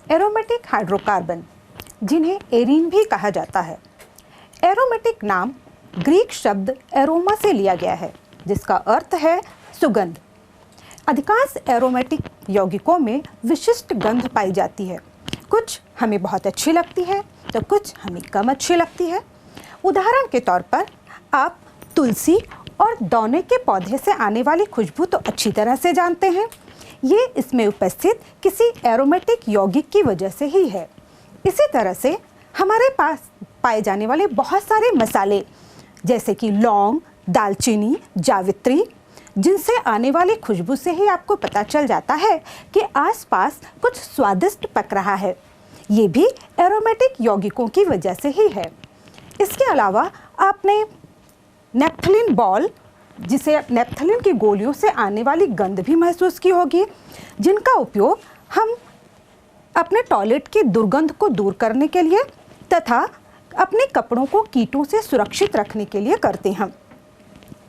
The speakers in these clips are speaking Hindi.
एरोमेटिक हाइड्रोकार्बन, जिन्हें एरीन भी कहा जाता है। एरोमेटिक नाम ग्रीक शब्द एरोमा से लिया गया है, जिसका अर्थ है सुगंध। अधिकांश एरोमेटिक यौगिकों में विशिष्ट गंध पाई जाती है। कुछ हमें बहुत अच्छी लगती है तो कुछ हमें कम अच्छी लगती है। उदाहरण के तौर पर आप तुलसी और दौने के पौधे से आने वाली खुशबू तो अच्छी तरह से जानते हैं। ये इसमें उपस्थित किसी एरोमेटिक यौगिक की वजह से ही है। इसी तरह से हमारे पास पाए जाने वाले बहुत सारे मसाले, जैसे कि लौंग, दालचीनी, जावित्री, जिनसे आने वाली खुशबू से ही आपको पता चल जाता है कि आसपास कुछ स्वादिष्ट पक रहा है, ये भी एरोमेटिक यौगिकों की वजह से ही है। इसके अलावा आपने नेप्थलीन बॉल, जिसे नेप्थलीन की गोलियों से आने वाली गंध भी महसूस की होगी, जिनका उपयोग हम अपने टॉयलेट की दुर्गंध को दूर करने के लिए तथा अपने कपड़ों को कीटों से सुरक्षित रखने के लिए करते हैं।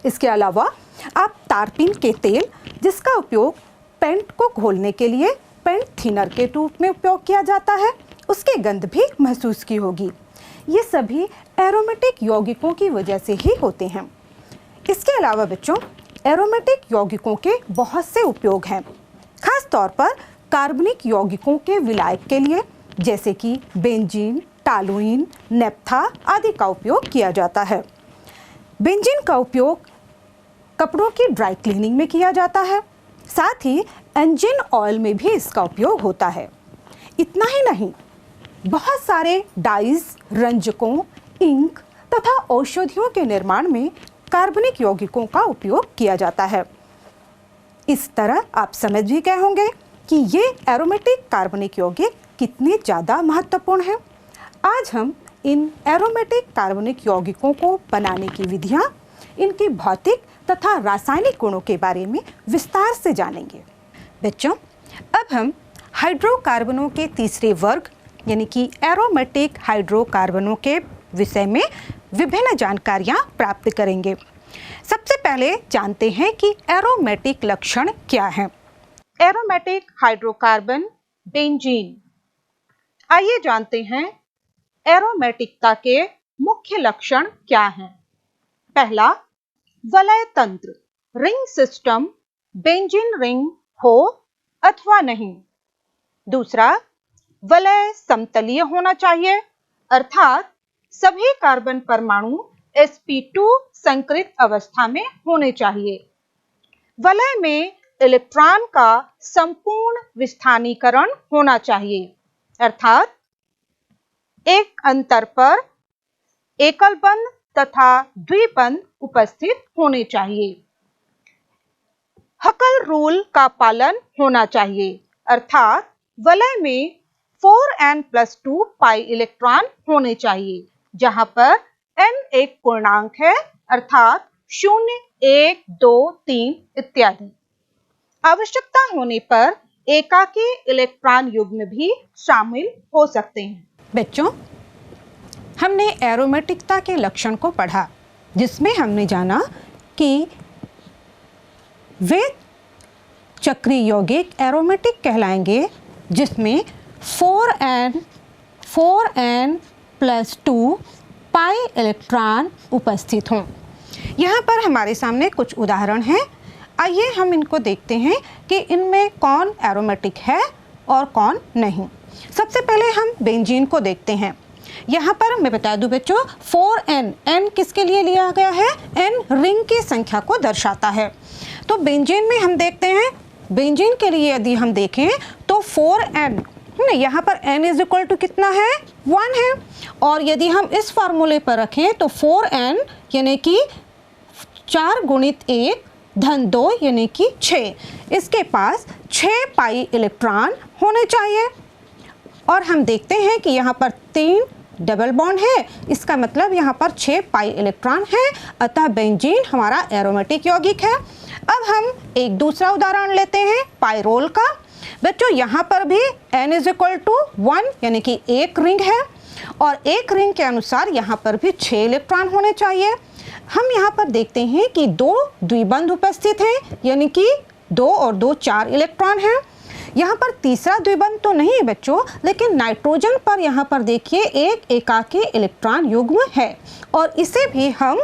इसके अलावा आप तारपीन के तेल, जिसका उपयोग पेंट को घोलने के लिए पेंट थिनर के रूप में उपयोग किया जाता है, उसकी गंध भी महसूस की होगी। ये सभी एरोमेटिक यौगिकों की वजह से ही होते हैं। इसके अलावा बच्चों, एरोमेटिक यौगिकों के बहुत से उपयोग हैं, खास तौर पर कार्बनिक यौगिकों के विलायक के लिए, जैसे कि बेंजीन, टालुइन, नेप्था आदि का उपयोग किया जाता है। बेंजीन का उपयोग कपड़ों की ड्राई क्लीनिंग में किया जाता है। साथ ही इंजन ऑयल में भी इसका उपयोग होता है। इतना ही नहीं, बहुत सारे डाइज, रंजकों, इंक तथा औषधियों के निर्माण में कार्बनिक यौगिकों का उपयोग किया जाता है। इस तरह आप समझ भी गए होंगे कि ये एरोमेटिक कार्बनिक यौगिक कितने ज़्यादा महत्वपूर्ण हैं। आज हम इन एरोमेटिक कार्बनिक यौगिकों को बनाने की विधियाँ, इनकी भौतिक तथा रासायनिक गुणों के बारे में विस्तार से जानेंगे। बच्चों, अब हम हाइड्रोकार्बनों के तीसरे वर्ग यानी कि एरोमेटिक हाइड्रोकार्बनों के विषय में विभिन्न जानकारियाँ प्राप्त करेंगे। सबसे पहले जानते हैं कि एरोमेटिक लक्षण क्या है। Aromatic hydrocarbon benzene. आइए जानते हैं एरोमेटिकता के मुख्य लक्षण क्या हैं। पहला, वलय तंत्र, रिंग सिस्टम, बेंजीन रिंग हो अथवा नहीं। दूसरा, वलय समतलीय होना चाहिए, अर्थात सभी कार्बन परमाणु sp2 संकृत अवस्था में होने चाहिए। वलय में इलेक्ट्रॉन का संपूर्ण विस्थानीकरण होना चाहिए, अर्थात एक अंतर पर एकल बंध तथा द्विबंध उपस्थित होने चाहिए। हकल रूल का पालन होना चाहिए, अर्थात वलय में 4n+2 पाई इलेक्ट्रॉन होने चाहिए, जहां पर n एक पूर्णांक है, अर्थात 0, 1, 2, 3 इत्यादि। आवश्यकता होने पर एकाकी इलेक्ट्रॉन युग्म भी शामिल हो सकते हैं। बच्चों, हमने एरोमेटिकता के लक्षण को पढ़ा, जिसमें हमने जाना कि वे चक्रीय यौगिक एरोमेटिक कहलाएंगे जिसमें 4n+2 पाई इलेक्ट्रॉन उपस्थित हों। यहाँ पर हमारे सामने कुछ उदाहरण हैं। आइए हम इनको देखते हैं कि इनमें कौन एरोमेटिक है और कौन नहीं। सबसे पहले हम बेंजीन को देखते हैं। यहाँ पर मैं बता दूं बच्चों, 4n, n किसके लिए लिया गया है? n रिंग की संख्या को दर्शाता है। तो बेंजीन में हम देखते हैं, बेंजीन के लिए यदि हम देखें तो 4n, यहाँ पर n = कितना है? 1 है। और यदि हम इस फार्मूले पर रखें तो 4n यानी कि 4 × 1 + 2 यानी कि 6, इसके पास 6 पाई इलेक्ट्रॉन होने चाहिए। और हम देखते हैं कि यहाँ पर 3 डबल बॉन्ड है, इसका मतलब यहाँ पर 6 पाई इलेक्ट्रॉन है, अतः बेंजीन हमारा एरोमेटिक यौगिक है। अब हम एक दूसरा उदाहरण लेते हैं पाइरोल का। बच्चों, यहाँ पर भी n = 1 यानी कि एक रिंग है और एक रिंग के अनुसार यहाँ पर भी 6 इलेक्ट्रॉन होने चाहिए। हम यहाँ पर देखते हैं कि 2 द्विबंध उपस्थित हैं, यानी कि 2 और 2 4 इलेक्ट्रॉन हैं। यहाँ पर तीसरा द्विबंध तो नहीं है बच्चों, लेकिन नाइट्रोजन पर यहाँ पर देखिए एक एकाकी इलेक्ट्रॉन युग्म है और इसे भी हम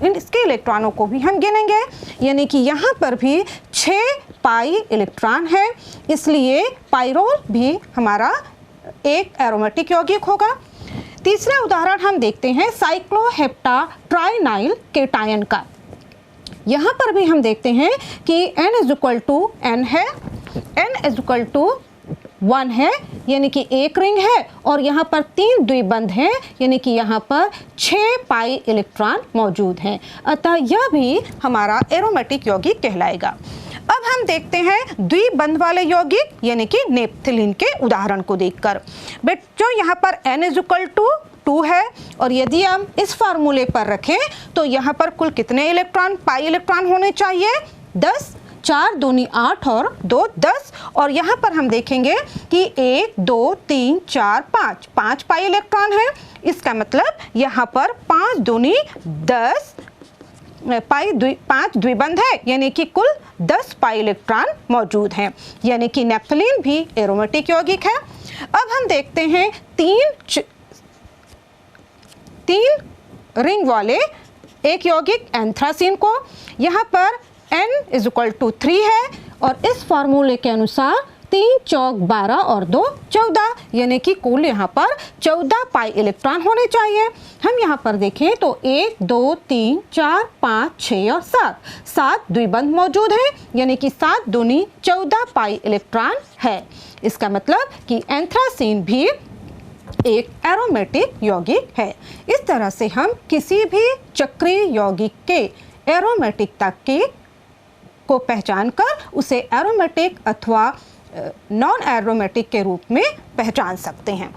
इसके इलेक्ट्रॉनों को भी हम गिनेंगे, यानी कि यहाँ पर भी 6 पाई इलेक्ट्रॉन है, इसलिए पाइरोल भी हमारा एक एरोमेटिक यौगिक होगा। तीसरा उदाहरण हम देखते हैं साइक्लोहेप्टाट्राइनाइल केटायन का। यहाँ पर भी हम देखते हैं कि n है, n=1 है, यानी कि एक रिंग है और यहाँ पर 3 द्विबंध हैं, यानी कि यहाँ पर 6 पाई इलेक्ट्रॉन मौजूद हैं, अतः यह भी हमारा एरोमेटिक यौगिक कहलाएगा। अब हम देखते हैं द्विबंध वाले यौगिक यानी कि नेप्थलीन के उदाहरण को देखकर। बच्चों यहाँ पर n=2 है और यदि हम इस फार्मूले पर रखें तो यहाँ पर कुल कितने इलेक्ट्रॉन, पाई इलेक्ट्रॉन होने चाहिए? 10, 4 दूनी 8 और 2 10। और यहाँ पर हम देखेंगे कि 1 2 3 4 5 पाई इलेक्ट्रॉन है, इसका मतलब यहाँ पर 5 दूनी 10 पाई 5 द्विबंध है, यानी कि कुल 10 पाई इलेक्ट्रॉन मौजूद हैं, यानी कि नेप्थलीन भी एरोमेटिक यौगिक है। अब हम देखते हैं 3 रिंग वाले एक यौगिक एंथ्रासीन को। यहाँ पर n=3 है और इस फार्मूले के अनुसार 3 चौक 12 और 2 14, यानी कि कुल यहाँ पर 14 पाई इलेक्ट्रॉन होने चाहिए। हम यहाँ पर देखें तो 1 2 3 4 5 6 और 7 द्विबंध मौजूद हैं, यानी कि 7 दूनी 14 पाई इलेक्ट्रॉन है। इसका मतलब कि एंथ्रासीन भी एक एरोमेटिक यौगिक है। इस तरह से हम किसी भी चक्रीय यौगिक के एरोमेटिकता को पहचान कर उसे एरोमेटिक अथवा नॉन एरोमेटिक के रूप में पहचान सकते हैं।